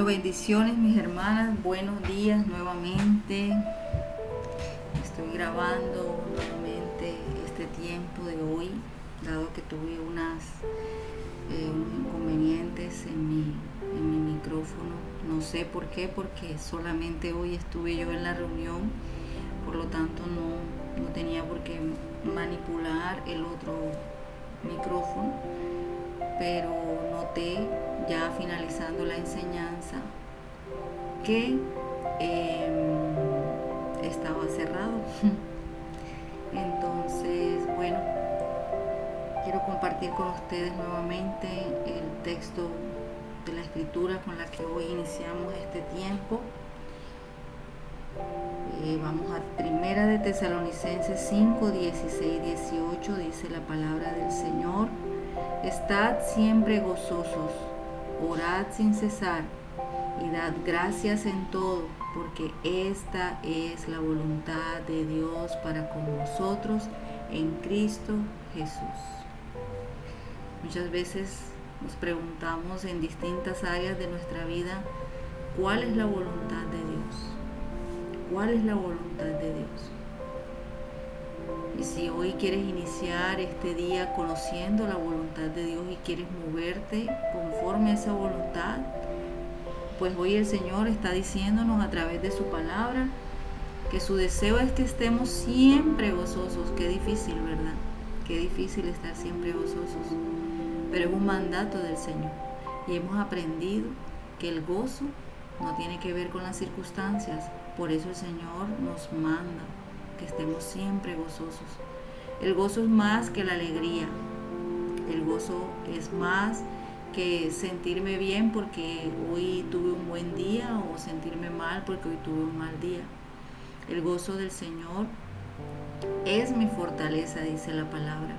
Bueno, bendiciones mis hermanas, buenos días nuevamente. Estoy grabando nuevamente este tiempo de hoy, dado que tuve unos inconvenientes en mi micrófono. No sé por qué, porque solamente hoy estuve yo en la reunión, por lo tanto no tenía por qué manipular el otro micrófono, pero noté ya finalizando la enseñanza que estaba cerrado. Entonces, bueno, quiero compartir con ustedes nuevamente el texto de la escritura con la que hoy iniciamos este tiempo. Vamos a Primera de Tesalonicenses 5, 16, 18, dice la palabra del Señor: Estad siempre gozosos, orad sin cesar y dad gracias en todo, porque esta es la voluntad de Dios para con vosotros en Cristo Jesús. Muchas veces nos preguntamos en distintas áreas de nuestra vida, ¿cuál es la voluntad de Dios? ¿Cuál es la voluntad de Dios? Y si hoy quieres iniciar este día conociendo la voluntad de Dios y quieres moverte conforme a esa voluntad, pues hoy el Señor está diciéndonos a través de su palabra que su deseo es que estemos siempre gozosos. Qué difícil, ¿verdad? Qué difícil estar siempre gozosos. Pero es un mandato del Señor. Y hemos aprendido que el gozo no tiene que ver con las circunstancias. Por eso el Señor nos manda que estemos siempre gozosos. El gozo es más que la alegría. El gozo es más que sentirme bien porque hoy tuve un buen día o sentirme mal porque hoy tuve un mal día. El gozo del Señor es mi fortaleza, dice la palabra.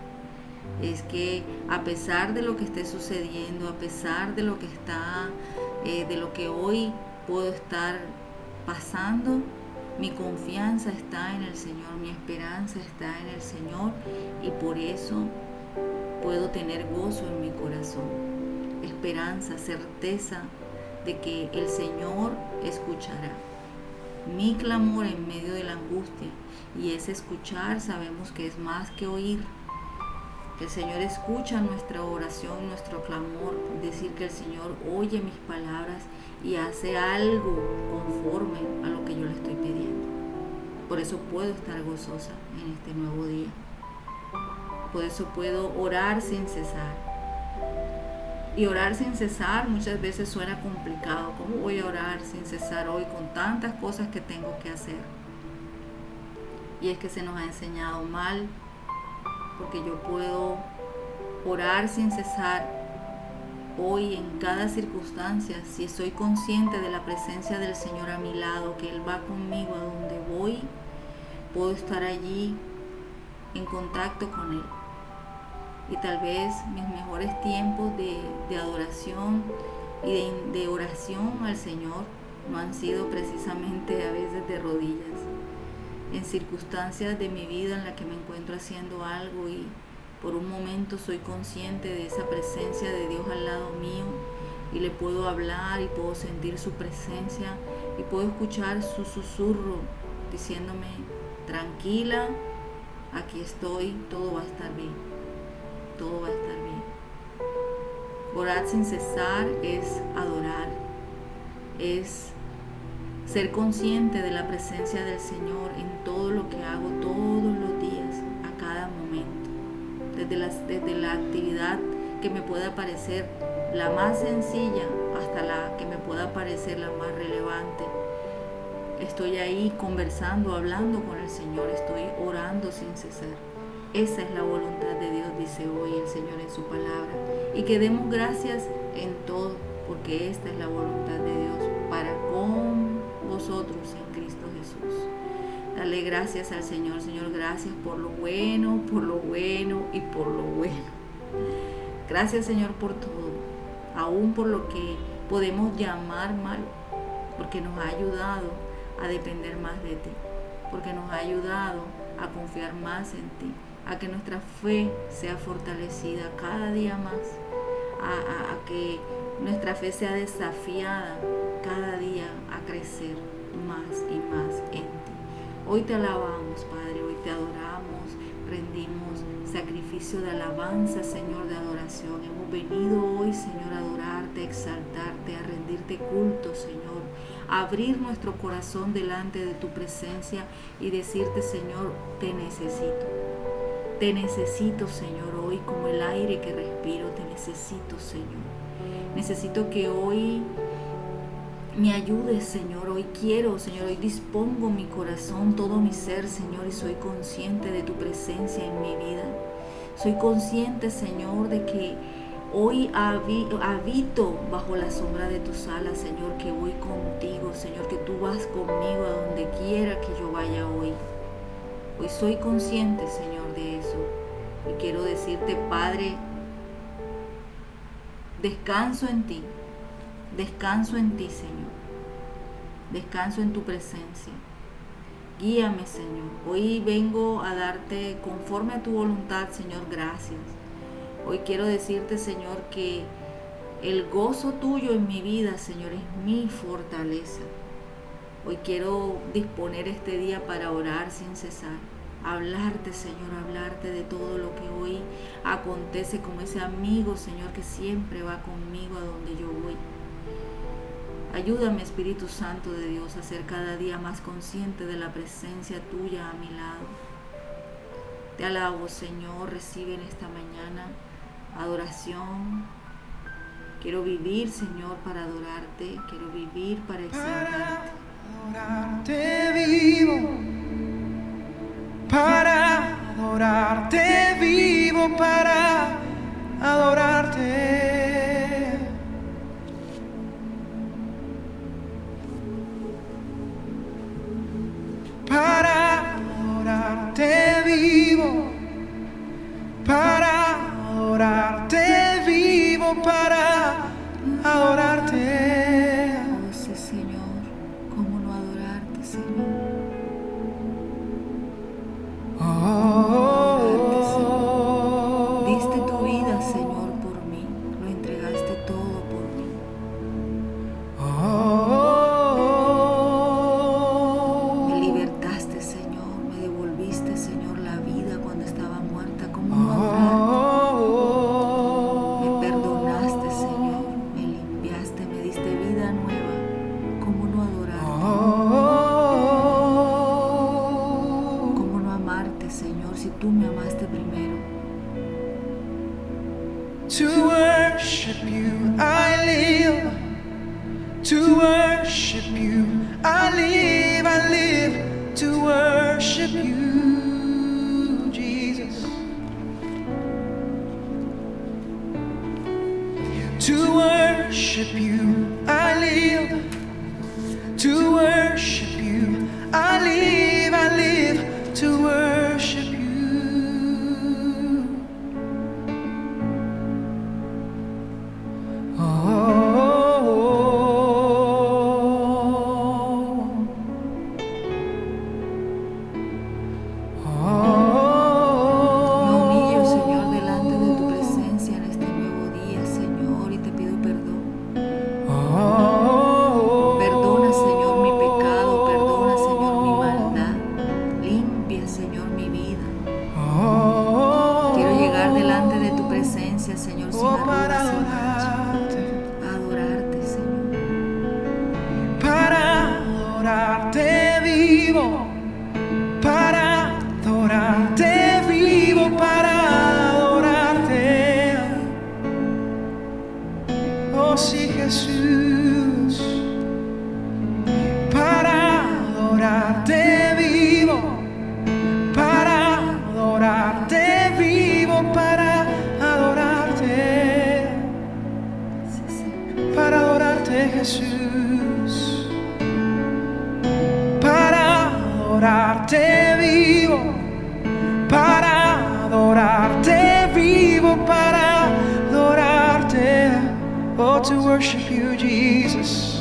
Es que a pesar de lo que esté sucediendo, a pesar de lo que de lo que hoy puedo estar pasando, mi confianza está en el Señor, mi esperanza está en el Señor, y por eso puedo tener gozo en mi corazón, esperanza, certeza de que el Señor escuchará mi clamor en medio de la angustia. Y ese escuchar sabemos que es más que oír. El Señor escucha nuestra oración, nuestro clamor, es decir, que el Señor oye mis palabras y hace algo conforme a lo que yo le estoy pidiendo. Por eso puedo estar gozosa en este nuevo día. Por eso puedo orar sin cesar. Y orar sin cesar muchas veces suena complicado. ¿Cómo voy a orar sin cesar hoy con tantas cosas que tengo que hacer? Y es que se nos ha enseñado mal, porque yo puedo orar sin cesar hoy en cada circunstancia si soy consciente de la presencia del Señor a mi lado, que Él va conmigo a donde voy. Puedo estar allí en contacto con Él. Y tal vez mis mejores tiempos de adoración y de oración al Señor no han sido precisamente a veces de rodillas, en circunstancias de mi vida en la que me encuentro haciendo algo y por un momento soy consciente de esa presencia de Dios al lado mío y le puedo hablar y puedo sentir su presencia y puedo escuchar su susurro diciéndome: tranquila, aquí estoy, todo va a estar bien, todo va a estar bien. Orar sin cesar es adorar, es ser consciente de la presencia del Señor en todo lo que hago todos los días, a cada momento. Desde la actividad que me pueda parecer la más sencilla hasta la que me pueda parecer la más relevante. Estoy ahí conversando, hablando con el Señor, estoy orando sin cesar. Esa es la voluntad de Dios, dice hoy el Señor en su palabra. Y que demos gracias en todo, porque esta es la voluntad de Dios para con vosotros en Cristo Jesús. Dale gracias al Señor. Señor, gracias por lo bueno y por lo bueno. Gracias, Señor, por todo, aún por lo que podemos llamar malo, porque nos ha ayudado a depender más de ti, porque nos ha ayudado a confiar más en ti, a que nuestra fe sea fortalecida cada día más, a que nuestra fe sea desafiada cada día a crecer más y más en ti. Hoy te alabamos, Padre, hoy te adoramos, rendimos sacrificio de alabanza, Señor, de adoración. Hemos venido hoy, Señor, a adorarte, a exaltarte, a rendirte culto, Señor, a abrir nuestro corazón delante de tu presencia y decirte, Señor, te necesito. Te necesito, Señor, hoy como el aire que respiro, te necesito, Señor. Necesito que hoy me ayudes, Señor. Hoy quiero, Señor, hoy dispongo mi corazón, todo mi ser, Señor, y soy consciente de tu presencia en mi vida. Soy consciente, Señor, de que hoy habito bajo la sombra de tus alas, Señor, que voy contigo, Señor, que tú vas conmigo a donde quiera que yo vaya hoy. Hoy soy consciente, Señor, de eso. Y quiero decirte, Padre, descanso en ti. Descanso en ti, Señor. Descanso en tu presencia. Guíame, Señor. Hoy vengo a darte conforme a tu voluntad, Señor, gracias. Hoy quiero decirte, Señor, que el gozo tuyo en mi vida, Señor, es mi fortaleza. Hoy quiero disponer este día para orar sin cesar. Hablarte, Señor, hablarte de todo lo que hoy acontece como ese amigo, Señor, que siempre va conmigo a donde yo voy. Ayúdame, Espíritu Santo de Dios, a ser cada día más consciente de la presencia tuya a mi lado. Te alabo, Señor, recibe en esta mañana adoración. Quiero vivir, Señor, para adorarte. Quiero vivir para exaltarte. Adorarte vivo, para adorarte vivo, para adorarte. Para adorarte vivo, para adorarte vivo, para adorarte. Oh, sí, Señor, cómo no adorarte, Señor. Diste tu vida, Señor, por mí. Lo entregaste todo por mí. Me libertaste, Señor. Me devolviste, Señor, la vida cuando estaba muerta. ¿Cómo no adorarte? Me perdonaste, Señor. Me limpiaste, me diste vida nueva. ¿Cómo no adorarte? ¿Cómo no amarte, Señor, si tú me amaste primero? To worship you I live, to worship you I live to worship you, Jesus. To worship you I live, to worship you I live to worship you. Señor, sin arrugas, sin mancha. Adorarte, Señor. Para adorarte vivo, para adorarte vivo, para adorarte. Oh sí, Jesús. Para adorarte vivo, para adorarte vivo, para adorarte, para adorarte, Jesús, para adorarte vivo, para adorarte vivo, para adorarte. Oh, to worship you, Jesus.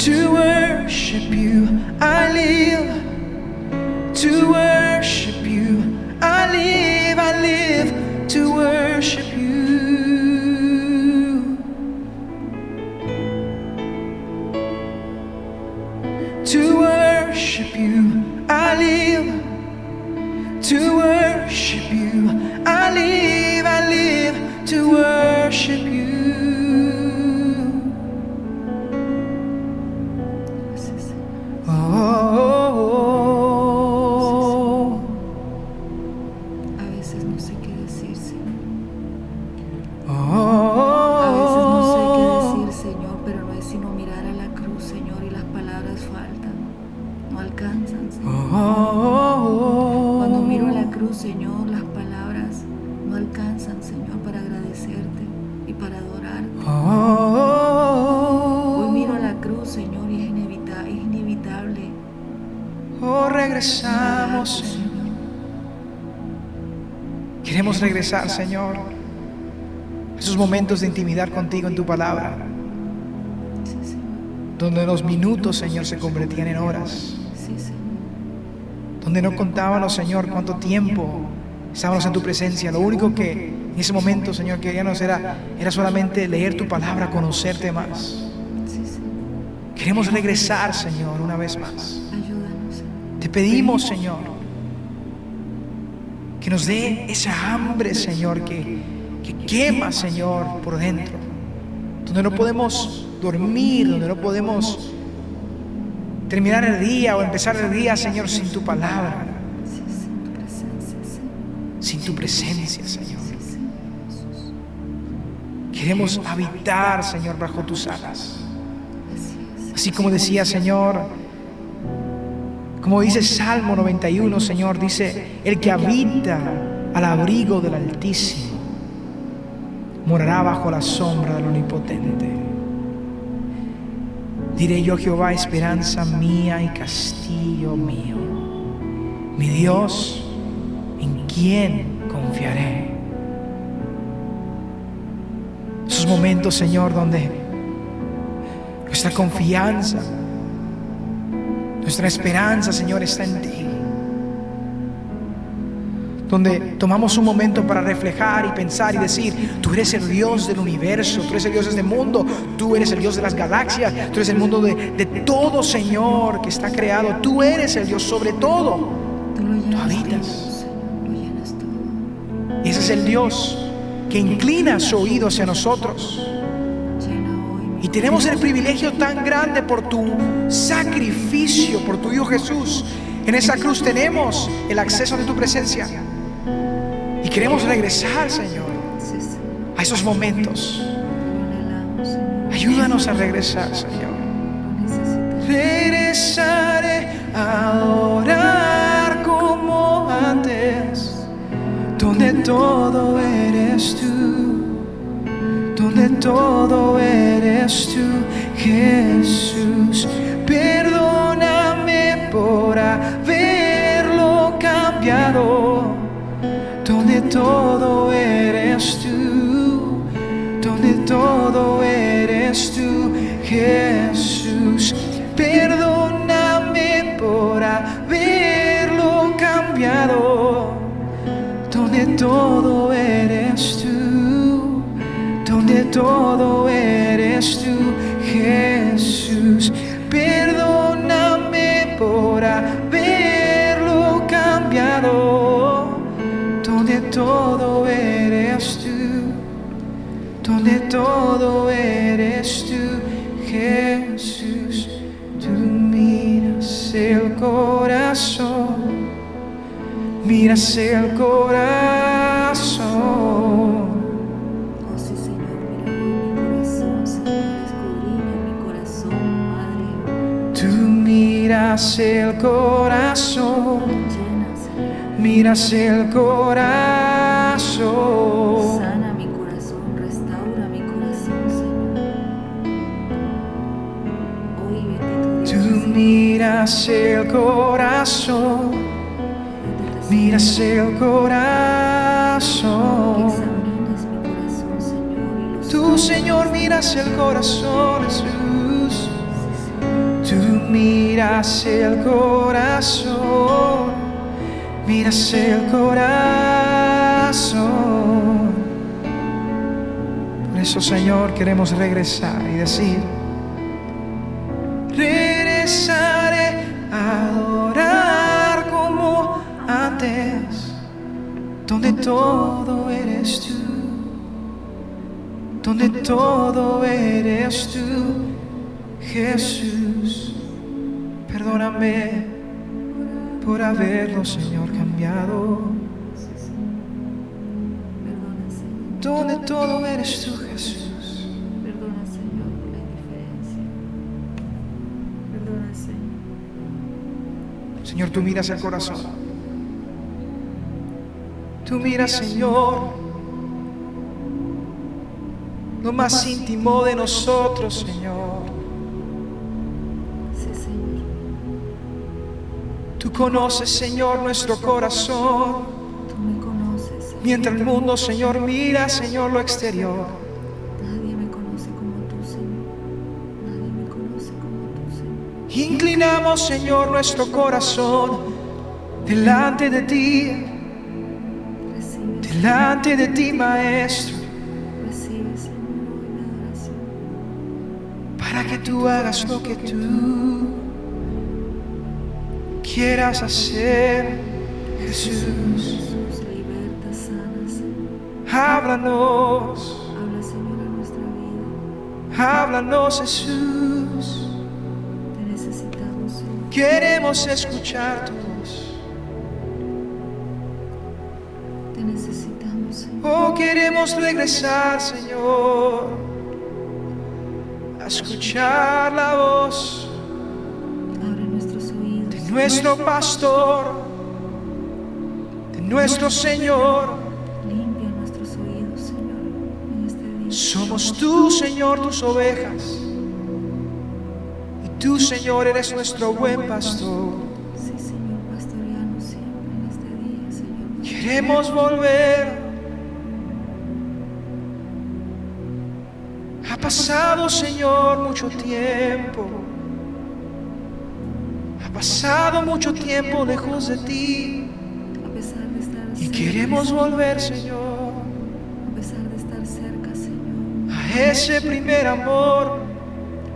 To worship you I live, to worship you I live to worship you. To worship you, I live. To worship you, I live to worship you. Oh, A veces no sé qué decir, Señor. oh, A veces no sé qué decir, Señor, pero no es sino mirar a la cruz, Señor, y las palabras faltan, no alcanzan, Señor. Cuando miro a la cruz, Señor, las palabras no alcanzan, Señor, para agradecerte y para adorarte. Hoy miro a la cruz, Señor, y es inevitable. Oh, regresamos, adorarte, Señor. Queremos regresar, Señor, a esos momentos de intimidad contigo en tu palabra, Sí, Señor. donde los minutos, Señor, se convertían en horas, Sí, Señor. donde no contábamos, Señor, cuánto tiempo estábamos en tu presencia. Lo único que en ese momento, Señor, queríamos era solamente leer tu palabra, conocerte más. Sí, Señor. Queremos regresar, Señor, una vez más. Ayúdanos, Señor. Te pedimos, Señor, que nos dé esa hambre, Señor, que quema, Señor, por dentro, donde no podemos dormir, donde no podemos terminar el día o empezar el día, Señor, sin tu palabra, Sí, sin tu presencia, Señor. sin tu presencia, Señor. Sí, Señor Jesús. Queremos habitar, Señor, bajo tus alas. Así es. Así como decía, Señor, como dice Salmo 91, Señor, dice: el que habita al abrigo del Altísimo morará bajo la sombra del Omnipotente. Diré yo: Jehová, esperanza mía y castillo mío, mi Dios, en quien confiaré. Esos momentos, Señor, donde nuestra confianza, nuestra esperanza, Señor, está en ti. Donde tomamos un momento para reflejar y pensar y decir: tú eres el Dios del universo, tú eres el Dios de este mundo, tú eres el Dios de las galaxias, tú eres el mundo de todo, Señor, que está creado. Tú eres el Dios sobre todo. Tú lo llenas habitas. todo, Señor. Lo llenas todo. Y ese es el Dios que inclina su oído hacia nosotros. Llena hoy mi Y tenemos el corazón. privilegio tan grande por tu sacrificio, por tu Hijo Jesús. En esa cruz tenemos el acceso de tu presencia. Y queremos regresar, Señor, Sí, Señor. a esos momentos. Lo anhelamos, Señor. Ayúdanos a regresar, Señor. Lo necesitamos. Regresaré a orar como antes, donde todo eres tú, donde todo eres tú, Jesús. Perdóname por haberlo cambiado, donde todo eres tú, donde todo eres tú, Jesús. Perdóname por haberlo cambiado, donde todo eres tú, donde todo eres tú, Jesús. Perdóname por haberlo cambiado, donde todo eres tú, donde todo eres tú, Jesús. Tú miras el corazón, miras el corazón. Oh, sí, Señor, mira hoy mi corazón, Señor, escudriña mi corazón, Padre. Tú miras el corazón, Llena, Señor. miras el corazón. Sana mi corazón, restaura mi corazón, Señor. Hoy, bendito Dios, Tú miras el corazón, miras el que corazón. examines mi corazón, Señor, y lo Tú, sanes. Señor, miras el corazón, Jesús. Sí, Señor. Tú miras el corazón, miras el corazón. eso, Señor, queremos regresar y decir: regresaré a adorar como antes, donde todo eres tú, donde todo eres tú, Jesús. Perdóname por haberlo, Señor, cambiado. Perdona, Señor. Donde todo eres tú, Jesús. Perdona, Señor, por la indiferencia. Perdona, Señor. Señor, tú miras el corazón. Tú miras, Señor, lo más íntimo de nosotros, Señor. Sí, Señor. Tú conoces, Señor, nuestro corazón. Tú me conoces, Señor. Mientras el mundo, Señor, mira, Señor, lo exterior. Nadie me conoce como tú, Señor. Nadie me conoce como tú, Señor. Inclinamos, Señor, nuestro corazón delante de ti, Recibe, delante de ti, Maestro, recibe, Señor, hoy mi adoración. para que tú hagas lo que tú quieras hacer, Jesús. Jesús, liberta, sana, Señor. Háblanos, Habla, Señor, a nuestra vida. háblanos, Jesús. Te necesitamos, Señor. Queremos escuchar tu voz. Te necesitamos, Señor. Oh, queremos regresar, Señor, a escuchar la voz Abre nuestros oídos. de nuestro pastor, de nuestro Señor. Limpia nuestros oídos, Señor, en este día. Somos tú, Señor, tus ovejas. Y tú, Señor, eres nuestro buen pastor. Sí, Señor, pastoreanos siempre en este día, Señor. Queremos volver. Ha pasado, Señor, mucho tiempo. Ha pasado mucho tiempo lejos de ti. A pesar de estar Y cerca, queremos volver, Señor, a pesar de estar cerca, Señor, a ese primer amor.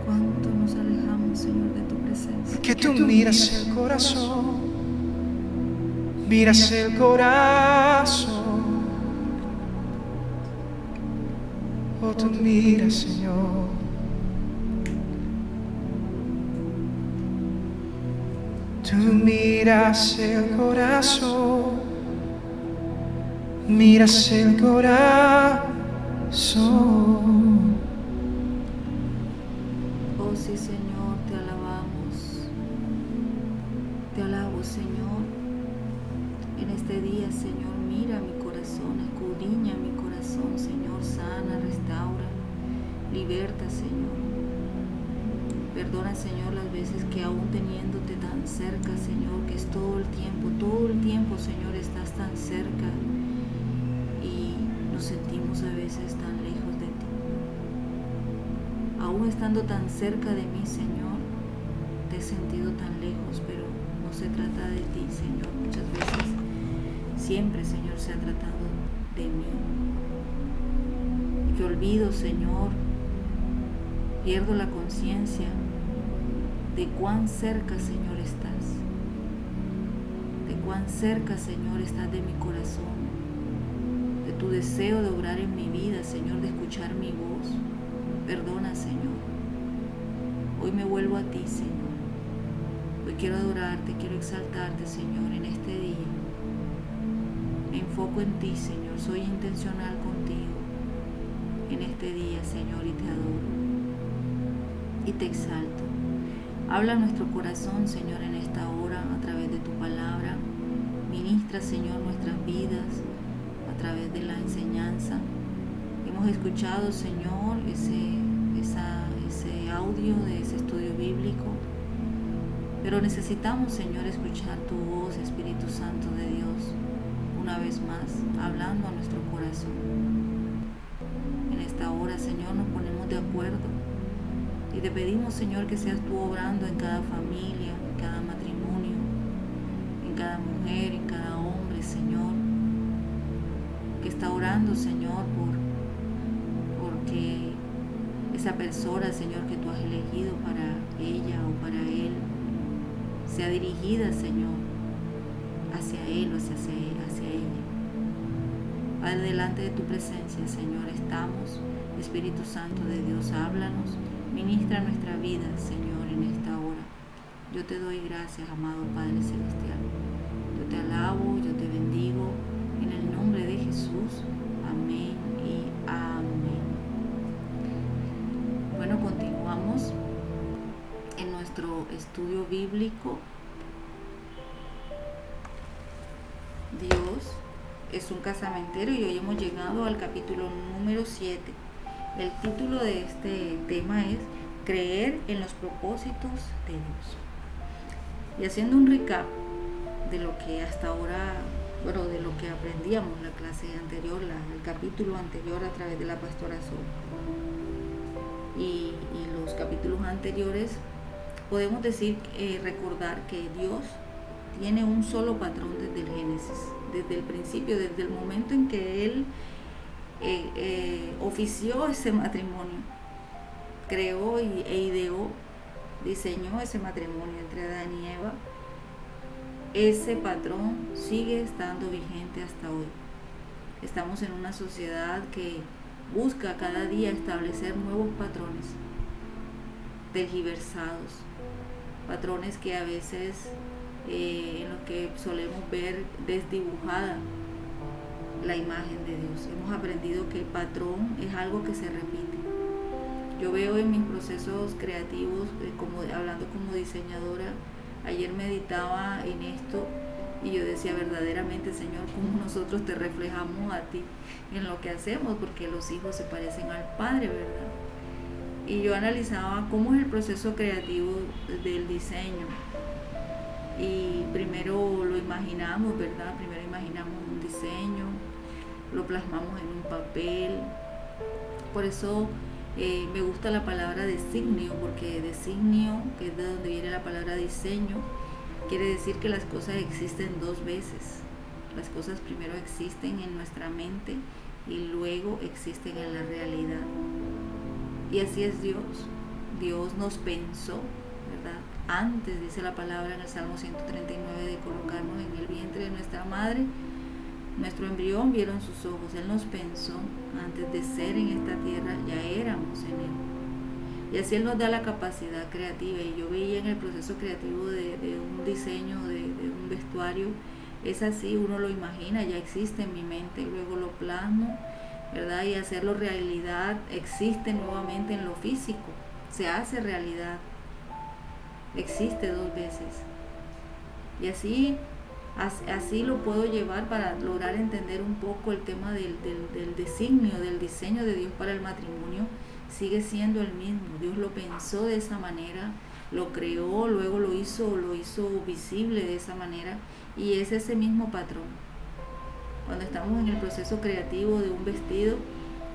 cuánto nos alejamos, Señor, de tu presencia. Que tú miras el corazón. Miras el corazón. Oh, tú miras, Señor. Tú miras el corazón. Miras el corazón. Oh, sí, Señor, te alabamos. Te alabo, Señor. En este día, Señor, mira mi corazón, escudriña mi corazón, Señor, sana, restaura, liberta, Señor. Perdona, Señor, las veces que aún teniéndote tan cerca, Señor, que es todo el tiempo, Señor, estás tan cerca y nos sentimos a veces tan lejos de ti. Aún estando tan cerca de mí, Señor, te he sentido tan lejos, pero no se trata de ti, Señor. Muchas veces, siempre, Señor, se ha tratado de mí. Y que olvido, Señor, pierdo la conciencia de cuán cerca, Señor, estás. De cuán cerca, Señor, estás de mi corazón. De tu deseo de obrar en mi vida, Señor, de escuchar mi voz. Perdona, Señor. Hoy me vuelvo a ti, Señor. Hoy quiero adorarte, quiero exaltarte, Señor, en este día. Me enfoco en ti, Señor. Soy intencional contigo en este día, Señor, y te adoro. Y te exalto. Habla a nuestro corazón, Señor, en esta hora, a través de tu palabra. Ministra, Señor, nuestras vidas a través de la enseñanza. Hemos escuchado, Señor, ese audio de ese estudio bíblico. Pero necesitamos, Señor, escuchar tu voz, Espíritu Santo de Dios, una vez más, hablando a nuestro corazón. En esta hora, Señor, nos ponemos de acuerdo y te pedimos, Señor, que seas tú obrando en cada familia, en cada matrimonio, en cada mujer, en cada hombre, Señor, que está orando, Señor, por que esa persona, Señor, que tú has elegido para ella o para él, sea dirigida, Señor, hacia él o hacia ella. Padre, delante de tu presencia, Señor, estamos. Espíritu Santo de Dios, háblanos, ministra nuestra vida, Señor, en esta hora. Yo te doy gracias, amado Padre Celestial. Yo te alabo, yo te bendigo, en el nombre de Jesús. Amén y amén. Bueno, continuamos en nuestro estudio bíblico. Dios es un casamentero y hoy hemos llegado al capítulo número 7. El título de este tema es Creer en los propósitos de Dios. Y haciendo un recap de lo que hasta ahora, de lo que aprendíamos en la clase anterior, el capítulo anterior a través de la pastora Sol y los capítulos anteriores, podemos recordar que Dios tiene un solo patrón desde el Génesis, desde el principio, desde el momento en que Él ofició ese matrimonio, creó e ideó, diseñó ese matrimonio entre Adán y Eva. Ese patrón sigue estando vigente hasta hoy. Estamos en una sociedad que busca cada día establecer nuevos patrones tergiversados, patrones que a veces en los que solemos ver desdibujada la imagen de Dios. Hemos aprendido que el patrón es algo que se repite. Yo veo en mis procesos creativos, hablando como diseñadora, ayer meditaba en esto y yo decía, verdaderamente, Señor, cómo nosotros te reflejamos a ti en lo que hacemos, porque los hijos se parecen al Padre, ¿verdad? Y yo analizaba cómo es el proceso creativo del diseño. Y primero lo imaginamos, ¿verdad? Primero imaginamos un diseño, lo plasmamos en un papel. Por eso me gusta la palabra designio, porque designio, que es de donde viene la palabra diseño, quiere decir que las cosas existen dos veces. Las cosas primero existen en nuestra mente y luego existen en la realidad. Y así es Dios. Dios nos pensó, ¿verdad? Antes, dice la palabra en el Salmo 139, de colocarnos en el vientre de nuestra madre, nuestro embrión vieron sus ojos. Él nos pensó antes de ser en esta tierra, ya éramos en Él. Y así Él nos da la capacidad creativa. Y yo veía en el proceso creativo de un diseño, de un vestuario, es así, uno lo imagina, ya existe en mi mente, luego lo plasmo, ¿verdad? Y hacerlo realidad existe nuevamente en lo físico, se hace realidad, existe dos veces. Y así lo puedo llevar para lograr entender un poco el tema del designio, del diseño de Dios para el matrimonio. Sigue siendo el mismo. Dios lo pensó de esa manera, lo creó, luego lo hizo visible de esa manera, y es ese mismo patrón. Cuando estamos en el proceso creativo de un vestido,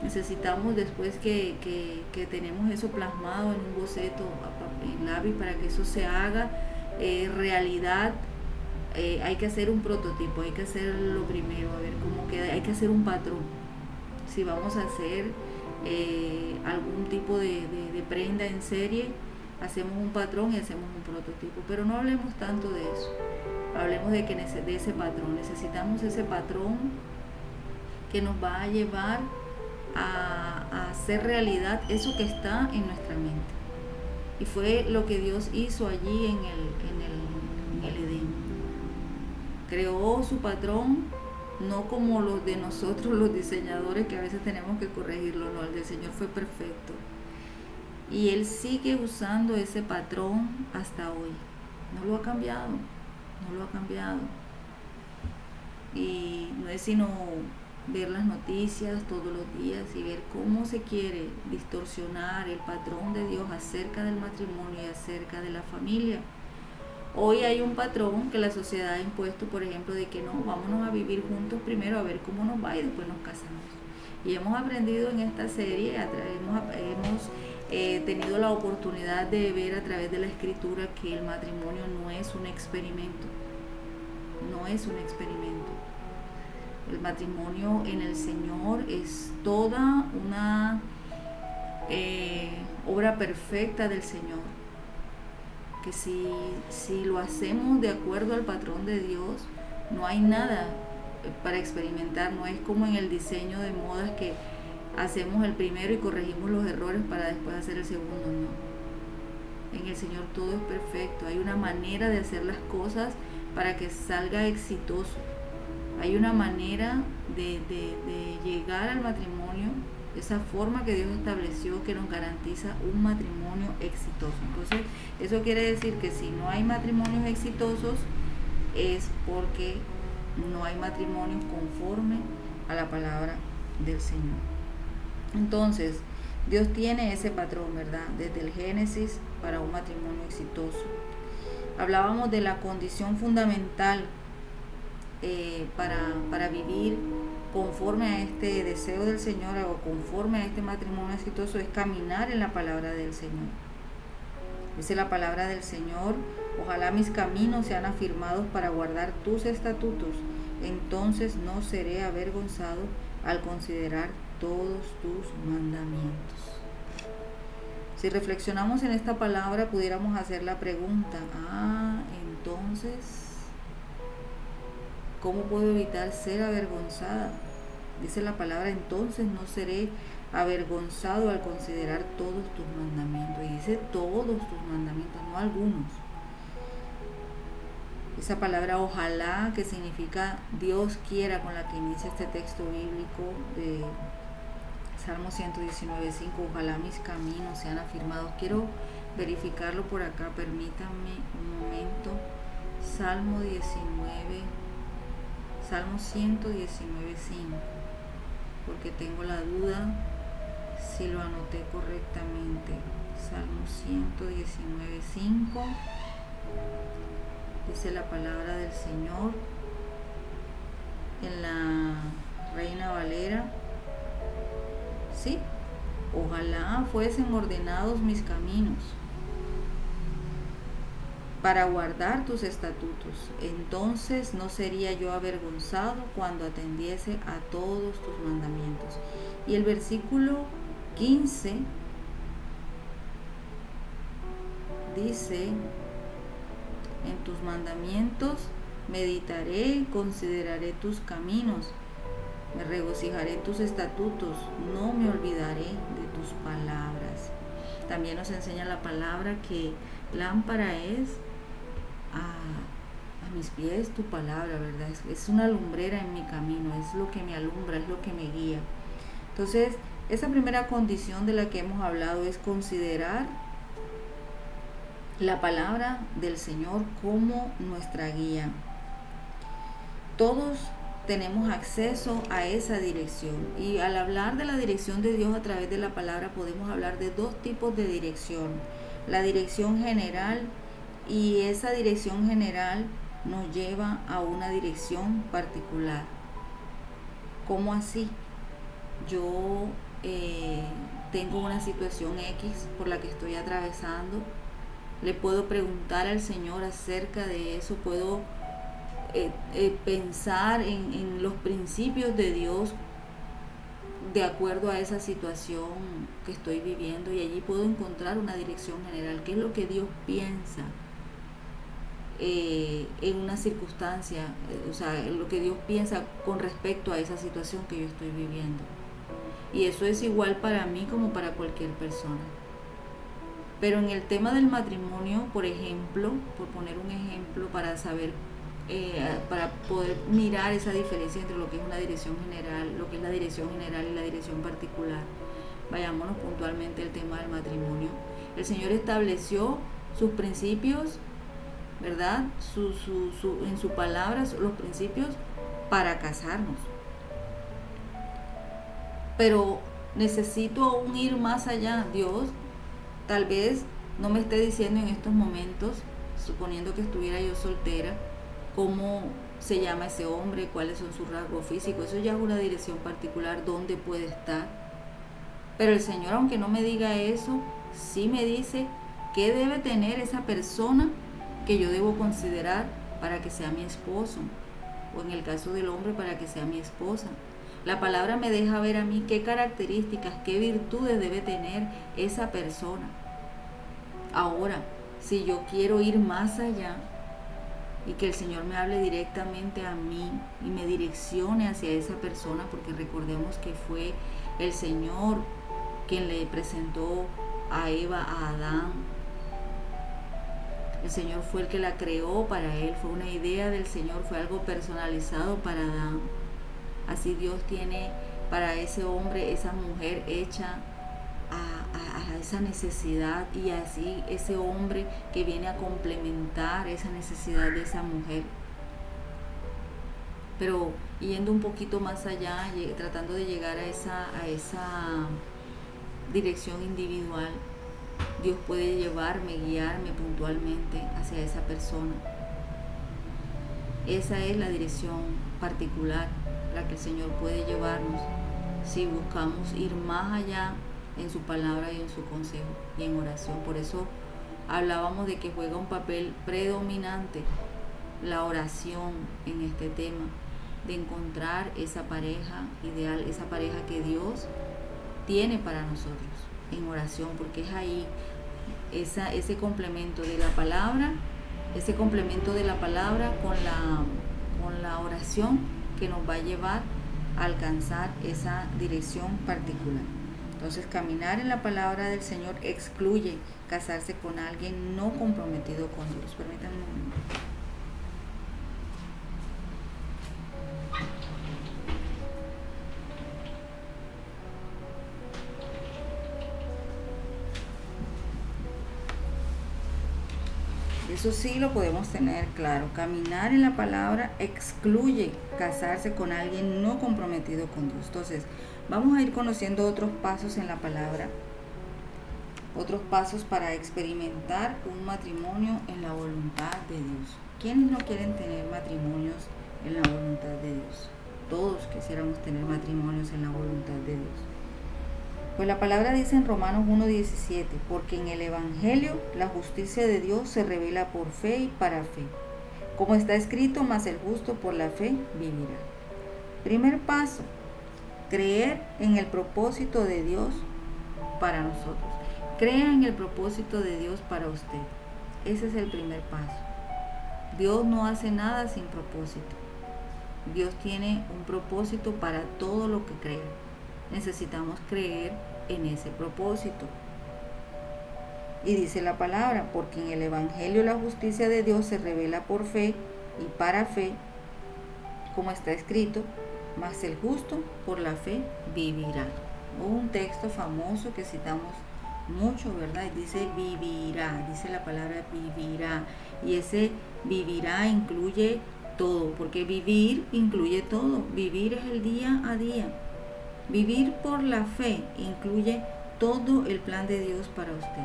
necesitamos, después que tenemos eso plasmado en un boceto, en lápiz, para que eso se haga realidad, hay que hacer un prototipo, hay que hacer lo primero, a ver cómo queda, hay que hacer un patrón. Si vamos a hacer algún tipo de prenda en serie, hacemos un patrón y hacemos un prototipo, pero no hablemos tanto de eso, hablemos de ese patrón. Necesitamos ese patrón que nos va a llevar a hacer realidad eso que está en nuestra mente, y fue lo que Dios hizo allí en el Edén. Creó su patrón, no como los de nosotros los diseñadores, que a veces tenemos que corregirlo. No, el del Señor fue perfecto, y Él sigue usando ese patrón hasta hoy. No lo ha cambiado. Y no es sino ver las noticias todos los días y ver cómo se quiere distorsionar el patrón de Dios acerca del matrimonio y acerca de la familia. Hoy hay un patrón que la sociedad ha impuesto, por ejemplo, de que no, vámonos a vivir juntos primero a ver cómo nos va y después nos casamos. Y hemos aprendido en esta serie, hemos tenido la oportunidad de ver a través de la Escritura que el matrimonio no es un experimento. No es un experimento. El matrimonio en el Señor es toda obra perfecta del Señor, que si lo hacemos de acuerdo al patrón de Dios, no hay nada para experimentar. No es como en el diseño de modas que hacemos el primero y corregimos los errores para después hacer el segundo. No, en el Señor todo es perfecto. Hay una manera de hacer las cosas para que salga exitoso. Hay una manera de llegar al matrimonio, esa forma que Dios estableció, que nos garantiza un matrimonio exitoso. Entonces, eso quiere decir que si no hay matrimonios exitosos, es porque no hay matrimonios conforme a la palabra del Señor. Entonces, Dios tiene ese patrón, ¿verdad? Desde el Génesis para un matrimonio exitoso. Hablábamos de la condición fundamental para vivir conforme a este deseo del Señor o conforme a este matrimonio exitoso, es caminar en la palabra del Señor. Dice la palabra del Señor: ojalá mis caminos sean afirmados para guardar tus estatutos, entonces no seré avergonzado al considerar todos tus mandamientos. Si reflexionamos en esta palabra, pudiéramos hacer la pregunta: entonces, ¿cómo puedo evitar ser avergonzada? Dice la palabra: entonces no seré avergonzado al considerar todos tus mandamientos. Y dice todos tus mandamientos, no algunos. Esa palabra ojalá, que significa Dios quiera, con la que inicia este texto bíblico de Salmo 119:5, ojalá mis caminos sean afirmados. Quiero verificarlo por acá, permítanme un momento. Salmo 119:5, porque tengo la duda si lo anoté correctamente. Salmo 119:5, dice la palabra del Señor en la Reina Valera. Sí, ojalá fuesen ordenados mis caminos para guardar tus estatutos, entonces no sería yo avergonzado cuando atendiese a todos tus mandamientos. Y el versículo 15 dice: en tus mandamientos meditaré, consideraré tus caminos, me regocijaré en tus estatutos, no me olvidaré de tus palabras. También nos enseña la palabra que lámpara es a mis pies tu palabra, ¿verdad? Es una lumbrera en mi camino, es lo que me alumbra, es lo que me guía. Entonces, esa primera condición de la que hemos hablado es considerar la palabra del Señor como nuestra guía. Todos tenemos acceso a esa dirección, y al hablar de la dirección de Dios a través de la palabra podemos hablar de dos tipos de dirección: la dirección general, y esa dirección general nos lleva a una dirección particular. ¿Cómo así? Yo tengo una situación X por la que estoy atravesando, le puedo preguntar al Señor acerca de eso, puedo pensar en los principios de Dios de acuerdo a esa situación que estoy viviendo, y allí puedo encontrar una dirección general. ¿Qué es lo que Dios piensa en una circunstancia? O sea, lo que Dios piensa con respecto a esa situación que yo estoy viviendo. Y eso es igual para mí como para cualquier persona. Pero en el tema del matrimonio, por ejemplo, por poner un ejemplo para saber, para poder mirar esa diferencia entre lo que es una dirección general, lo que es la dirección general y la dirección particular, vayámonos puntualmente al tema del matrimonio. El Señor estableció sus principios, ¿verdad? En su palabra, los principios para casarnos. Pero necesito aún ir más allá. Dios tal vez no me esté diciendo en estos momentos, suponiendo que estuviera yo soltera, cómo se llama ese hombre, cuáles son sus rasgos físicos. Eso ya es una dirección particular, dónde puede estar. Pero el Señor, aunque no me diga eso, sí me dice qué debe tener esa persona que yo debo considerar para que sea mi esposo, o en el caso del hombre, para que sea mi esposa. La palabra me deja ver a mí qué características, qué virtudes debe tener esa persona. Ahora, si yo quiero ir más allá y que el Señor me hable directamente a mí y me direccione hacia esa persona, porque recordemos que fue el Señor quien le presentó a Eva, a Adán. El Señor fue el que la creó para él, fue una idea del Señor, fue algo personalizado para Adán. Así Dios tiene para ese hombre, esa mujer hecha a esa necesidad, y así ese hombre que viene a complementar esa necesidad de esa mujer. Pero yendo un poquito más allá, tratando de llegar a esa dirección individual, Dios puede llevarme, guiarme puntualmente hacia esa persona. Esa es la dirección particular la que el Señor puede llevarnos si buscamos ir más allá en su palabra y en su consejo y en oración. Por eso hablábamos de que juega un papel predominante la oración en este tema, de encontrar esa pareja ideal, esa pareja que Dios tiene para nosotros en oración, porque es ahí ese complemento de la palabra, con la oración que nos va a llevar a alcanzar esa dirección particular. Entonces, caminar en la palabra del Señor excluye casarse con alguien no comprometido con Dios. Permítanme un momento. Eso sí lo podemos tener claro. Caminar en la palabra excluye casarse con alguien no comprometido con Dios. Entonces, vamos a ir conociendo otros pasos en la palabra, otros pasos para experimentar un matrimonio en la voluntad de Dios. ¿Quiénes no quieren tener matrimonios en la voluntad de Dios? Todos quisiéramos tener matrimonios en la voluntad de Dios. Pues la palabra dice en Romanos 1:17, porque en el Evangelio la justicia de Dios se revela por fe y para fe. Como está escrito, mas el justo por la fe vivirá. Primer paso, creer en el propósito de Dios para nosotros. Crea en el propósito de Dios para usted. Ese es el primer paso. Dios no hace nada sin propósito. Dios tiene un propósito para todo lo que crea. Necesitamos creer en ese propósito. Y dice la palabra, porque en el Evangelio la justicia de Dios se revela por fe y para fe, como está escrito, mas el justo por la fe vivirá. Un texto famoso que citamos mucho, ¿verdad? Dice vivirá, dice la palabra vivirá. Y ese vivirá incluye todo, porque vivir incluye todo. Vivir es el día a día. Vivir por la fe incluye todo el plan de Dios para usted.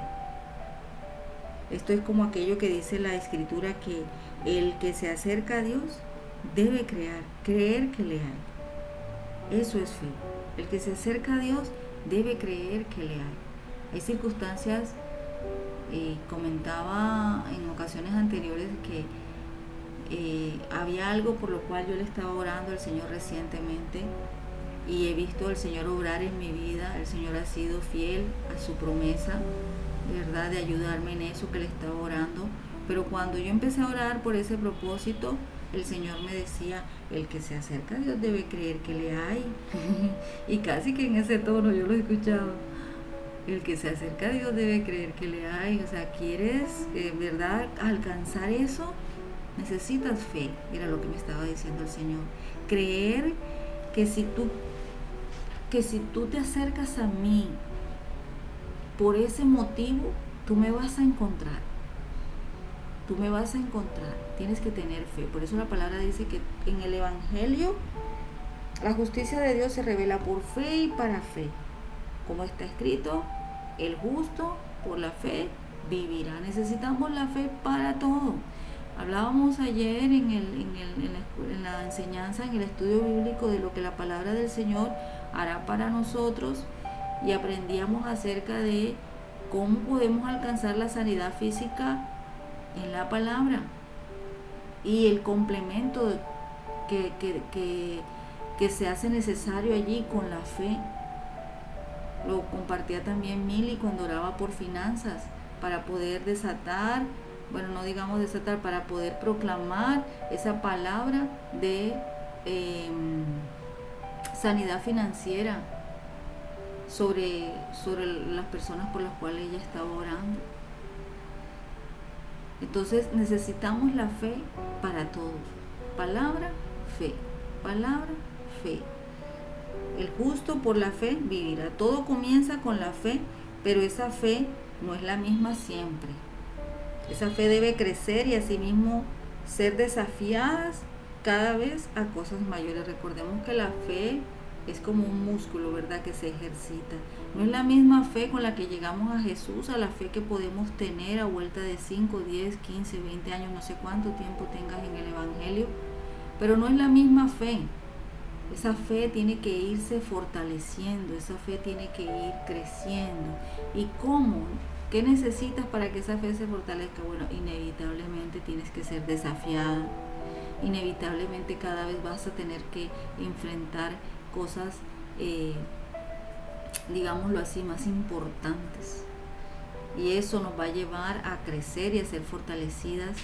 Esto es como aquello que dice la Escritura, que el que se acerca a Dios debe creer que le hay. Eso es fe. El que se acerca a Dios debe creer que le hay. Hay circunstancias, comentaba en ocasiones anteriores que había algo por lo cual yo le estaba orando al Señor recientemente, y he visto al Señor obrar en mi vida. El Señor ha sido fiel a su promesa, de verdad, de ayudarme en eso que le estaba orando. Pero cuando yo empecé a orar por ese propósito, el Señor me decía, el que se acerca a Dios debe creer que le hay. Y casi que en ese tono yo lo he escuchado. El que se acerca a Dios debe creer que le hay. O sea, ¿quieres, verdad, alcanzar eso? Necesitas fe, era lo que me estaba diciendo el Señor. Creer que si tú te acercas a mí por ese motivo, tú me vas a encontrar. Tú me vas a encontrar. Tienes que tener fe. Por eso la palabra dice que en el Evangelio la justicia de Dios se revela por fe y para fe. Como está escrito, el justo por la fe vivirá. Necesitamos la fe para todo. Hablábamos ayer en la enseñanza, en el estudio bíblico, de lo que la palabra del Señor hará para nosotros, y aprendíamos acerca de cómo podemos alcanzar la sanidad física en la palabra, y el complemento que se hace necesario allí con la fe. Lo compartía también Mili cuando oraba por finanzas, para poder desatar, bueno, no digamos desatar, para poder proclamar esa palabra de sanidad financiera sobre las personas por las cuales ella estaba orando. Entonces necesitamos la fe para todo. Palabra, fe. Palabra, fe. El justo por la fe vivirá. Todo comienza con la fe, pero esa fe no es la misma siempre. Esa fe debe crecer y asimismo ser desafiadas cada vez a cosas mayores. Recordemos que la fe es como un músculo, ¿verdad?, que se ejercita. No es la misma fe con la que llegamos a Jesús, a la fe que podemos tener a vuelta de 5, 10, 15, 20 años, no sé cuánto tiempo tengas en el Evangelio, pero no es la misma fe. Esa fe tiene que irse fortaleciendo, esa fe tiene que ir creciendo. ¿Y cómo? ¿Qué necesitas para que esa fe se fortalezca? Bueno, inevitablemente tienes que ser desafiada. Inevitablemente cada vez vas a tener que enfrentar cosas, digámoslo así, más importantes. Y eso nos va a llevar a crecer y a ser fortalecidas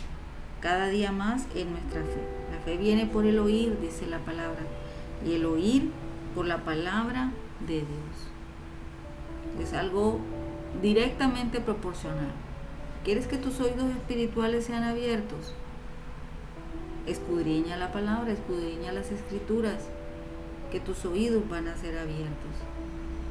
cada día más en nuestra fe. La fe viene por el oír, dice la palabra, y el oír por la palabra de Dios. Es algo directamente proporcional. ¿Quieres que tus oídos espirituales sean abiertos? Escudriña la palabra, escudriña las escrituras, que tus oídos van a ser abiertos.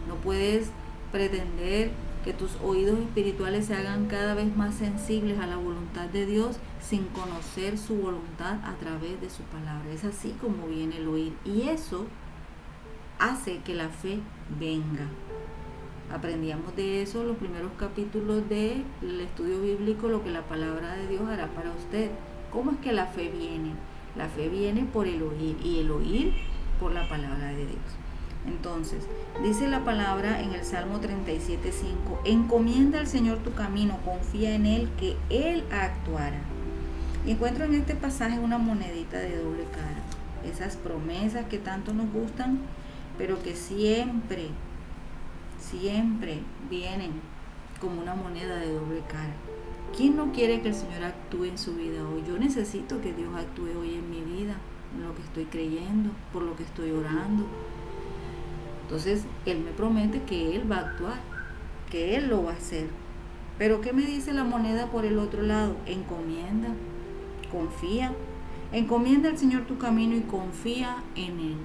No puedes pretender que tus oídos espirituales se hagan cada vez más sensibles a la voluntad de Dios sin conocer su voluntad a través de su palabra. Es así como viene el oír, y eso hace que la fe venga. Aprendíamos de eso en los primeros capítulos del estudio bíblico, lo que la palabra de Dios hará para usted. ¿Cómo es que la fe viene? La fe viene por el oír, y el oír por la palabra de Dios. Entonces, dice la palabra en el Salmo 37:5, encomienda al Señor tu camino, confía en Él, que Él actuará. Y encuentro en este pasaje una monedita de doble cara. Esas promesas que tanto nos gustan, pero que siempre vienen como una moneda de doble cara. ¿Quién no quiere que el Señor actúe en su vida hoy? Yo necesito que Dios actúe hoy en mi vida, en lo que estoy creyendo, por lo que estoy orando. Entonces, Él me promete que Él va a actuar, que Él lo va a hacer. Pero ¿qué me dice la moneda por el otro lado? Encomienda, confía. Encomienda al Señor tu camino y confía en Él.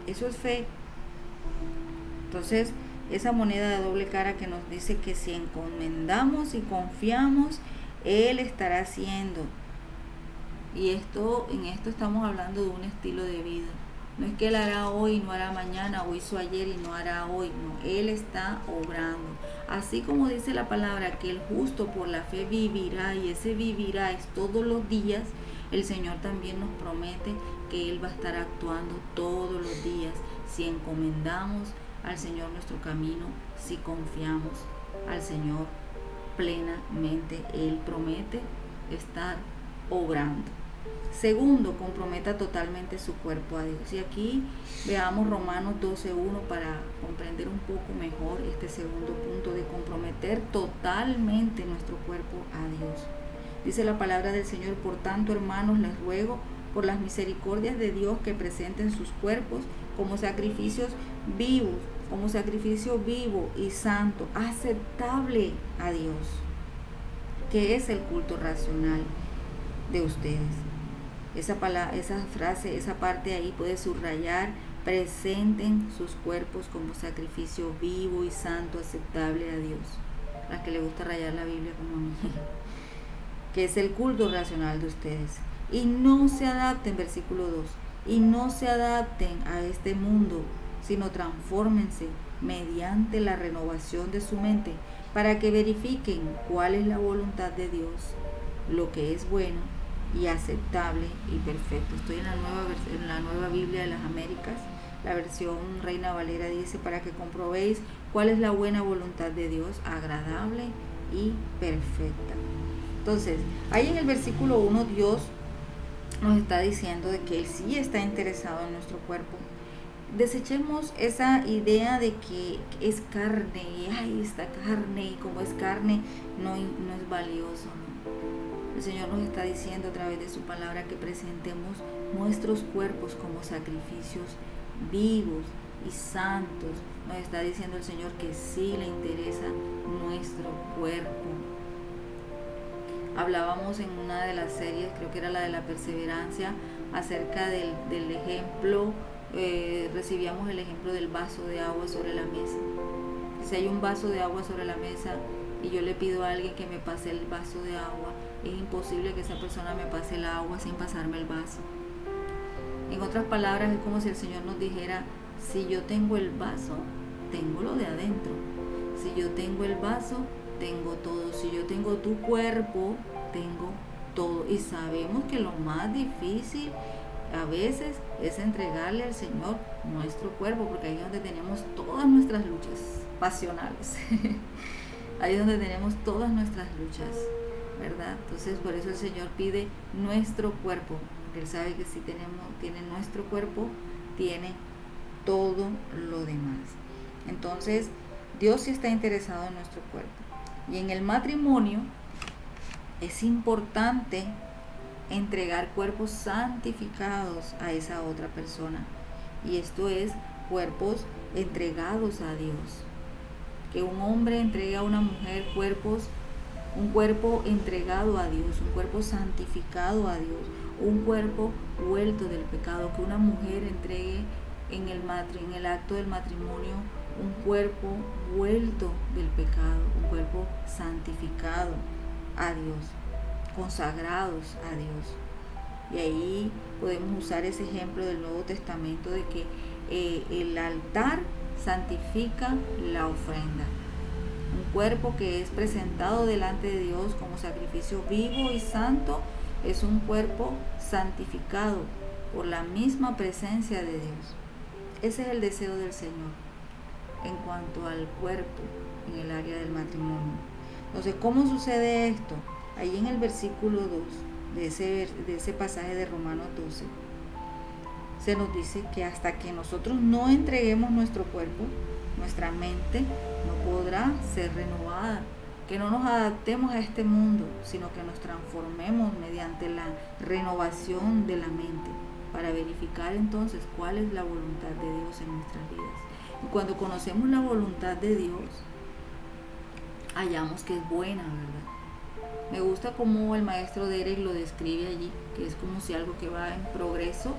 Eso es fe. Entonces, esa moneda de doble cara que nos dice que si encomendamos y confiamos, Él estará haciendo. Y en esto estamos hablando de un estilo de vida. No es que Él hará hoy y no hará mañana, o hizo ayer y no hará hoy. No, Él está obrando. Así como dice la palabra que el justo por la fe vivirá, y ese vivirá es todos los días, el Señor también nos promete que Él va a estar actuando todos los días si encomendamos al Señor nuestro camino, si confiamos al Señor plenamente. Él promete estar obrando. Segundo, comprometa totalmente su cuerpo a Dios. Y aquí veamos Romanos 12:1 para comprender un poco mejor este segundo punto de comprometer totalmente nuestro cuerpo a Dios. Dice la palabra del Señor: por tanto, hermanos, les ruego por las misericordias de Dios que presenten sus cuerpos como sacrificios vivos, como sacrificio vivo y santo, aceptable a Dios, que es el culto racional de ustedes. Esa frase, esa parte ahí puede subrayar: presenten sus cuerpos como sacrificio vivo y santo, aceptable a Dios. Las que le gusta rayar la Biblia como a mí. Que es el culto racional de ustedes. Y no se adapten, versículo 2, y no se adapten a este mundo, sino transfórmense mediante la renovación de su mente, para que verifiquen cuál es la voluntad de Dios, lo que es bueno y aceptable y perfecto. Estoy en la nueva Biblia de las Américas, la versión Reina Valera dice: para que comprobéis cuál es la buena voluntad de Dios, agradable y perfecta. Entonces, ahí en el versículo 1 Dios nos está diciendo de que Él sí está interesado en nuestro cuerpo, desechemos esa idea de que es carne y ay, esta carne, y como es carne no es valioso, ¿no? El Señor nos está diciendo a través de su palabra que presentemos nuestros cuerpos como sacrificios vivos y santos. Nos está diciendo el Señor que sí le interesa nuestro cuerpo. Hablábamos en una de las series, creo que era la de la perseverancia, acerca del ejemplo. Recibíamos el ejemplo del vaso de agua sobre la mesa. Si hay un vaso de agua sobre la mesa y yo le pido a alguien que me pase el vaso de agua, es imposible que esa persona me pase el agua sin pasarme el vaso. En otras palabras, es como si el Señor nos dijera: si yo tengo el vaso, tengo lo de adentro. Si yo tengo el vaso, tengo todo. Si yo tengo tu cuerpo, tengo todo. Y sabemos que lo más difícil a veces es entregarle al Señor nuestro cuerpo, porque ahí es donde tenemos todas nuestras luchas pasionales. Ahí es donde tenemos todas nuestras luchas, ¿verdad? Entonces por eso el Señor pide nuestro cuerpo, porque Él sabe que si tiene nuestro cuerpo, tiene todo lo demás. Entonces Dios sí está interesado en nuestro cuerpo. Y en el matrimonio es importante entregar cuerpos santificados a esa otra persona, y esto es cuerpos entregados a Dios. Que un hombre entregue a una mujer un cuerpo entregado a Dios, un cuerpo santificado a Dios, un cuerpo vuelto del pecado. Que una mujer entregue en el acto del matrimonio un cuerpo vuelto del pecado, un cuerpo santificado a Dios, consagrados a Dios. Y ahí podemos usar ese ejemplo del Nuevo Testamento de que el altar santifica la ofrenda. Un cuerpo que es presentado delante de Dios como sacrificio vivo y santo es un cuerpo santificado por la misma presencia de Dios. Ese es el deseo del Señor en cuanto al cuerpo en el área del matrimonio. Entonces, ¿cómo sucede esto? Ahí en el versículo 2 de ese pasaje de Romanos 12, se nos dice que hasta que nosotros no entreguemos nuestro cuerpo, nuestra mente no podrá ser renovada. Que no nos adaptemos a este mundo, sino que nos transformemos mediante la renovación de la mente, para verificar entonces cuál es la voluntad de Dios en nuestras vidas. Y cuando conocemos la voluntad de Dios, hallamos que es buena, ¿verdad? Me gusta cómo el maestro Derek lo describe allí, que es como si algo que va en progreso,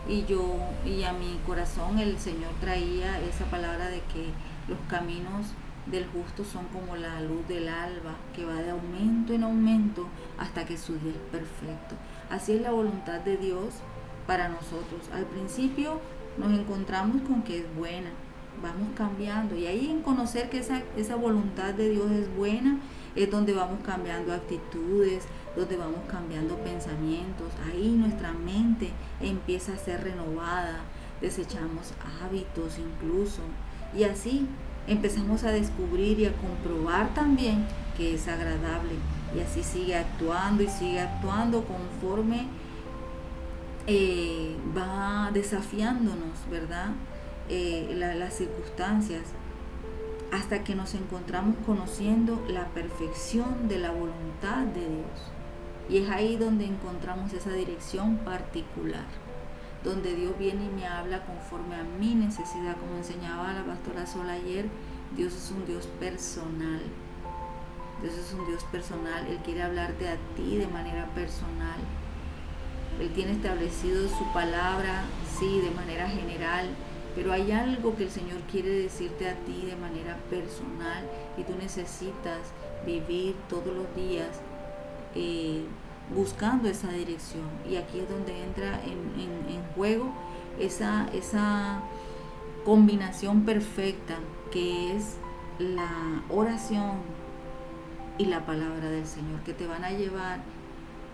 y a mi corazón el Señor traía esa palabra de que los caminos del justo son como la luz del alba, que va de aumento en aumento hasta que su día es perfecto. Así es la voluntad de Dios para nosotros. Al principio nos encontramos con que es buena, vamos cambiando, y ahí en conocer que esa voluntad de Dios es buena es donde vamos cambiando actitudes, donde vamos cambiando pensamientos. Ahí nuestra mente empieza a ser renovada, desechamos hábitos incluso, y así empezamos a descubrir y a comprobar también que es agradable, y así sigue actuando conforme va desafiándonos, ¿verdad? Las circunstancias, hasta que nos encontramos conociendo la perfección de la voluntad de Dios. Y es ahí donde encontramos esa dirección particular, donde Dios viene y me habla conforme a mi necesidad. Como enseñaba la pastora Sol ayer, Dios es un Dios personal. Dios es un Dios personal. Él quiere hablarte a ti de manera personal. Él tiene establecido su palabra, sí, de manera general, pero hay algo que el Señor quiere decirte a ti de manera personal, y tú necesitas vivir todos los días buscando esa dirección. Y aquí es donde entra en juego esa combinación perfecta que es la oración y la palabra del Señor, que te van a llevar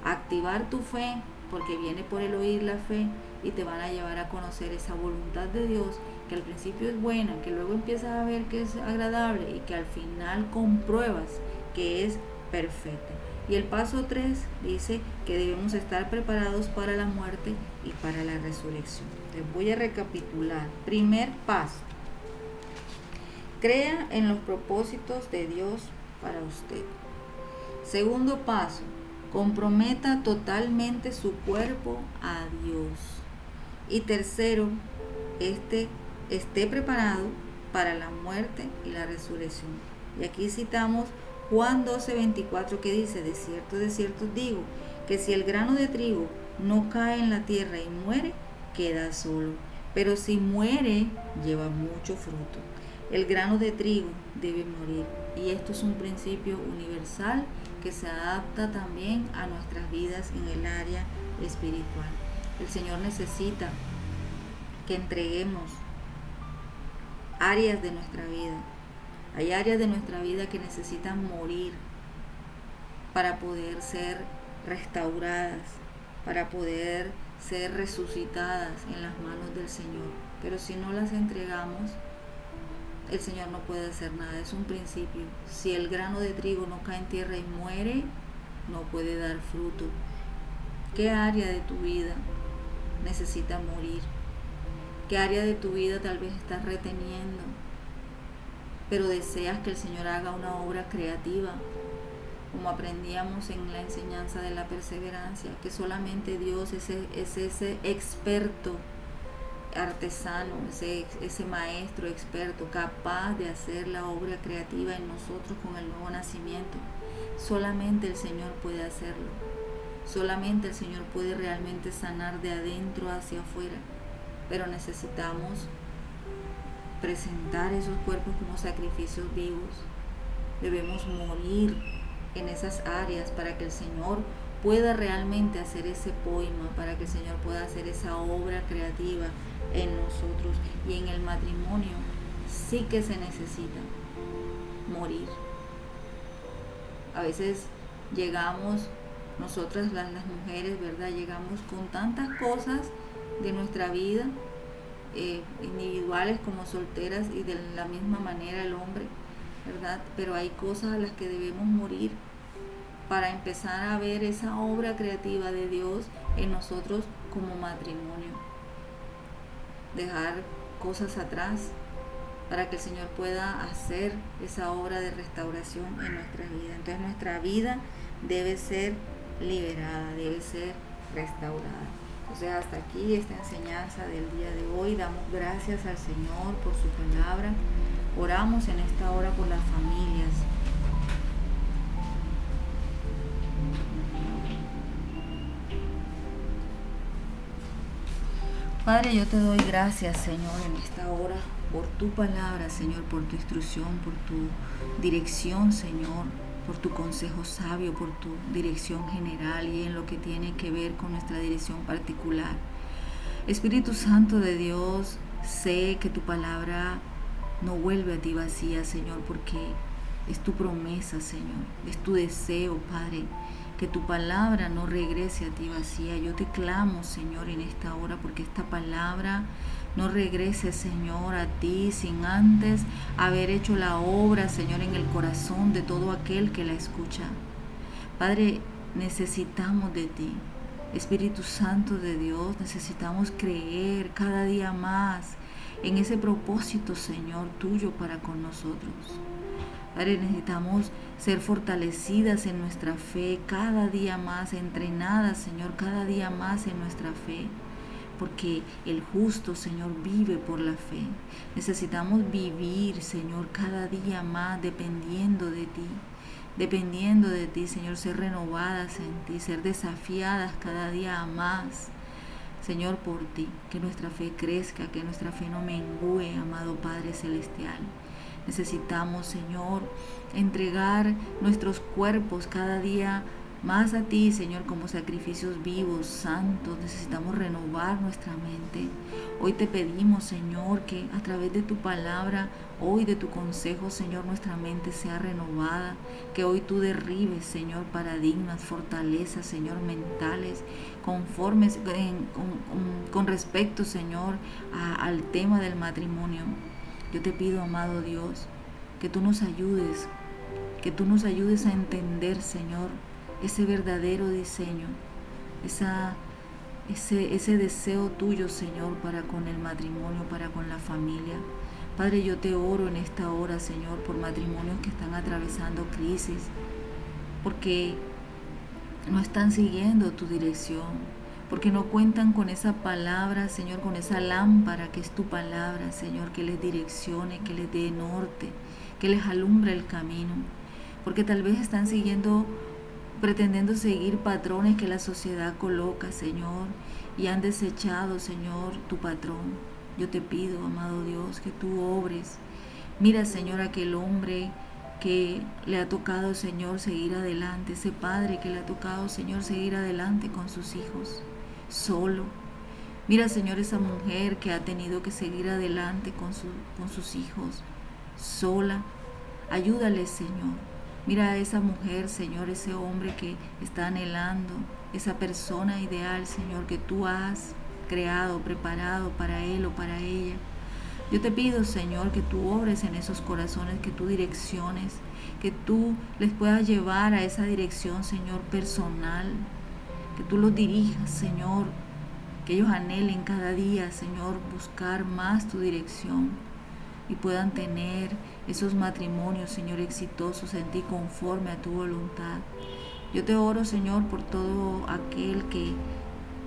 a activar tu fe, porque viene por el oír la fe, y te van a llevar a conocer esa voluntad de Dios, que al principio es buena, que luego empiezas a ver que es agradable, y que al final compruebas que es perfecta. Y el paso 3 dice que debemos estar preparados para la muerte y para la resurrección. Les voy a recapitular. Primer paso: crea en los propósitos de Dios para usted. Segundo paso: comprometa totalmente su cuerpo a Dios. Y tercero, esté preparado para la muerte y la resurrección. Y aquí citamos Juan 12:24, que dice: de cierto digo, que si el grano de trigo no cae en la tierra y muere, queda solo, pero si muere, lleva mucho fruto. El grano de trigo debe morir, y esto es un principio universal que se adapta también a nuestras vidas en el área espiritual. El Señor necesita que entreguemos áreas de nuestra vida. Hay áreas de nuestra vida que necesitan morir para poder ser restauradas, para poder ser resucitadas en las manos del Señor. Pero si no las entregamos, el Señor no puede hacer nada. Es un principio. Si el grano de trigo no cae en tierra y muere, no puede dar fruto. ¿Qué área de tu vida necesita morir? ¿Qué área de tu vida tal vez estás reteniendo, pero deseas que el Señor haga una obra creativa? Como aprendíamos en la enseñanza de la perseverancia, que solamente Dios es ese experto artesano, ese maestro experto capaz de hacer la obra creativa en nosotros con el nuevo nacimiento. Solamente el Señor puede hacerlo. Solamente el Señor puede realmente sanar de adentro hacia afuera. Pero necesitamos presentar esos cuerpos como sacrificios vivos. Debemos morir en esas áreas para que el Señor pueda realmente hacer ese poema, para que el Señor pueda hacer esa obra creativa en nosotros. Y en el matrimonio sí que se necesita morir. A veces llegamos, nosotras las mujeres, ¿verdad? Llegamos con tantas cosas de nuestra vida, individuales como solteras, y de la misma manera el hombre, ¿verdad? Pero hay cosas a las que debemos morir para empezar a ver esa obra creativa de Dios en nosotros como matrimonio. Dejar cosas atrás para que el Señor pueda hacer esa obra de restauración en nuestra vida. Entonces nuestra vida debe ser liberada, debe ser restaurada. Entonces hasta aquí esta enseñanza del día de hoy. Damos gracias al Señor por su palabra. Oramos en esta hora por las familias. Padre, yo te doy gracias, Señor, en esta hora por tu palabra, Señor, por tu instrucción, por tu dirección, Señor, por tu consejo sabio, por tu dirección general y en lo que tiene que ver con nuestra dirección particular. Espíritu Santo de Dios, sé que tu palabra no vuelve a ti vacía, Señor, porque es tu promesa, Señor, es tu deseo, Padre, que tu palabra no regrese a ti vacía. Yo te clamo, Señor, en esta hora, porque esta palabra no regrese, Señor, a ti sin antes haber hecho la obra, Señor, en el corazón de todo aquel que la escucha. Padre, necesitamos de ti. Espíritu Santo de Dios, necesitamos creer cada día más en ese propósito, Señor, tuyo para con nosotros. Padre, necesitamos ser fortalecidas en nuestra fe cada día más, entrenadas, Señor, cada día más en nuestra fe, porque el justo, Señor, vive por la fe. Necesitamos vivir, Señor, cada día más dependiendo de ti, Señor, ser renovadas en ti, ser desafiadas cada día más, Señor, por ti, que nuestra fe crezca, que nuestra fe no mengüe, amado Padre Celestial. Necesitamos, Señor, entregar nuestros cuerpos cada día más a ti, Señor, como sacrificios vivos, santos. Necesitamos renovar nuestra mente. Hoy te pedimos, Señor, que a través de tu palabra, hoy de tu consejo, Señor, nuestra mente sea renovada. Que hoy tú derribes, Señor, paradigmas, fortalezas, Señor, mentales, conformes con respecto, Señor, al tema del matrimonio. Yo te pido, amado Dios, que tú nos ayudes a entender, Señor, ese verdadero diseño, ese deseo tuyo, Señor, para con el matrimonio, para con la familia. Padre, yo te oro en esta hora, Señor, por matrimonios que están atravesando crisis, porque no están siguiendo tu dirección, porque no cuentan con esa palabra, Señor, con esa lámpara que es tu palabra, Señor, que les direccione, que les dé norte, que les alumbre el camino, porque tal vez están pretendiendo seguir patrones que la sociedad coloca, Señor, y han desechado, Señor, tu patrón. Yo te pido, amado Dios, que tú obres. Mira, Señor, aquel hombre que le ha tocado, Señor, seguir adelante, ese padre que le ha tocado, Señor, seguir adelante con sus hijos, solo. Mira, Señor, esa mujer que ha tenido que seguir adelante con sus hijos, sola. Ayúdale, Señor. Mira a esa mujer, Señor, ese hombre que está anhelando, esa persona ideal, Señor, que tú has creado, preparado para él o para ella. Yo te pido, Señor, que tú obres en esos corazones, que tú direcciones, que tú les puedas llevar a esa dirección, Señor, personal, que tú los dirijas, Señor, que ellos anhelen cada día, Señor, buscar más tu dirección y puedan tener esos matrimonios, Señor, exitosos en ti, conforme a tu voluntad. Yo te oro, Señor, por todo aquel que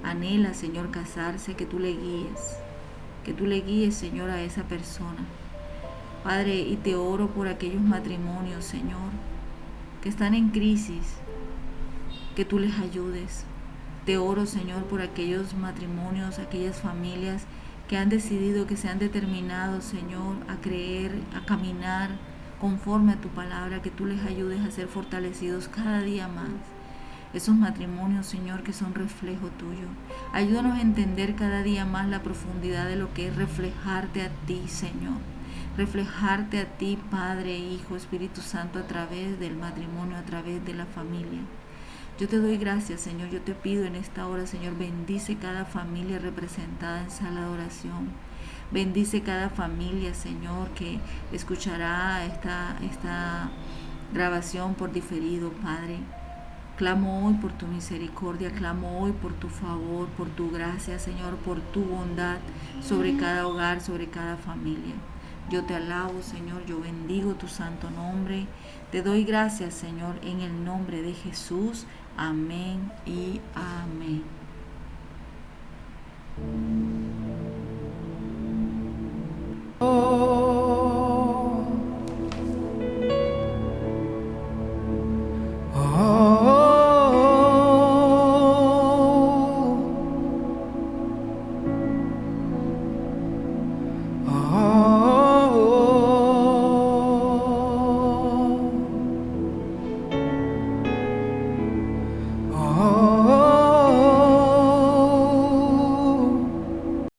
anhela, Señor, casarse, que tú le guíes, Señor, a esa persona. Padre, y te oro por aquellos matrimonios, Señor, que están en crisis, que tú les ayudes. Te oro, Señor, por aquellos matrimonios, aquellas familias que han decidido, que se han determinado, Señor, a creer, a caminar conforme a tu palabra, que tú les ayudes a ser fortalecidos cada día más. Esos matrimonios, Señor, que son reflejo tuyo. Ayúdanos a entender cada día más la profundidad de lo que es reflejarte a ti, Señor. Reflejarte a ti, Padre, Hijo, Espíritu Santo, a través del matrimonio, a través de la familia. Yo te doy gracias, Señor. Yo te pido en esta hora, Señor, bendice cada familia representada en sala de oración. Bendice cada familia, Señor, que escuchará esta grabación por diferido, Padre. Clamo hoy por tu misericordia, clamo hoy por tu favor, por tu gracia, Señor, por tu bondad sobre cada hogar, sobre cada familia. Yo te alabo, Señor, yo bendigo tu santo nombre. Te doy gracias, Señor, en el nombre de Jesús. Amén y amén.